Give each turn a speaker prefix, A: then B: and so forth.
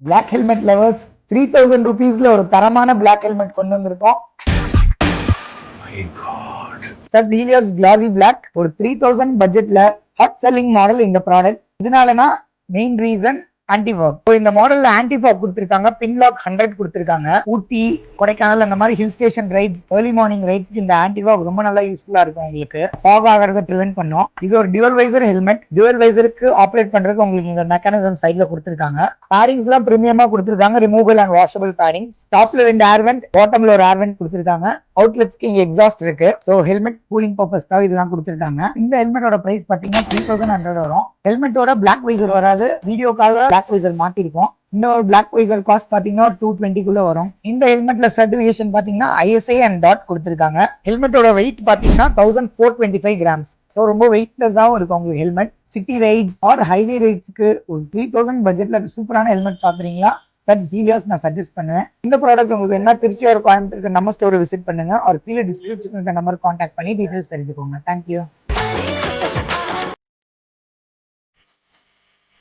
A: Black helmet lovers 3000 rupeesல ஒரு தரமான black helmet கொண்டு வந்திருக்கோம். சார் ஹீலியோஸ் கிளாசி பிளாக் ஒரு 3000 பட்ஜெட்ல ஹாட் செல்லிங் மாடல் இந்த ப்ராடக்ட். இதனாலனா மெயின் ரீசன் ஆன்டிஃபாக். இந்த மாடல்ல ஆன்டிஃபாக் கொடுத்திருக்காங்க, பின்லாக் 100 கொடுத்திருக்காங்க. ஊட்டி, கொடைக்கானல் அந்த மாதிரி hill station rides, early morning ரைட்ஸ்க்கு இந்த ஆன்டிஃபாக் ரொம்ப நல்லா யூஸ்ஃபுல்லா இருக்கும். உங்களுக்கு ஃபாக் ஆகிறத ப்ரிவென்ட் பண்ணும். இது ஒரு டியூவல் வைசர் ஹெல்மெட். டியூவல் வைசருக்கு ஆப்ரேட் பண்றதுக்கு உங்களுக்கு இந்த மெக்கானிசம் சைட்ல கொடுத்திருக்காங்க. பேரிங்ஸ் எல்லாம் பிரீமியமா கொடுத்திருக்காங்க, ரிமூவபிள் அண்ட் வாஷபிள் பேரிங்ஸ். டாப்ல 2 ஏர் வென்ட், பாட்டம்ல ஒரு ஏர் வென்ட் கொடுத்திருக்காங்க. அவுட்லெட்ஸ்க்கு இங்க எக்ஸாஸ்ட் இருக்கு. சோ ஹெல்மெட் கூலிங் பர்பஸ்க்காக இதெல்லாம் கொடுத்திருக்காங்க. இந்த ஹெல்மெட்டோட பிரைஸ் பாத்தீங்கன்னா 3100 வரும். ஹெல்மெட்டோட பிளாக் வைசர் வராது, வீடியோக்காக பிளாக் வைசர் மாட்டிருக்கோம். இன்னொரு பிளாக் வைசர் காஸ்ட் பாத்தீங்கன்னா 220 குள்ள வரும். இந்த ஹெல்மெட்ல சர்டிபிகேஷன் பாத்தீங்கன்னா ISI அண்ட் டாட் கொடுத்திருக்காங்க. ஹெல்மெட்டோட வெயிட் பாத்தீங்கன்னா 1425 கிராம்ஸ். ஸோ ரொம்ப வெயிட்லெஸ்ஸாகவும் இருக்கும் உங்களுக்கு helmet. City rides or highway ரைட்ஸ்க்கு ஒரு 3000 பட்ஜெட்ல சூப்பரான ஹெல்மெட் பாக்குறீங்களா? ஹீலியோஸ் நான் சஜஸ்ட் பண்ணுவேன். இந்த ப்ராடக்ட் உங்களுக்கு என்ன திருச்சி ஒரு கோயம்புத்தூருக்கு நம்ம ஸ்டோர் விசிட் பண்ணுங்க. ஒரு கீழே டிஸ்கிரிப்ஷன் நம்பர் கான்டாக்ட் பண்ணி டீடைல்ஸ் தெரிஞ்சுக்கோங்க. தேங்க்யூ.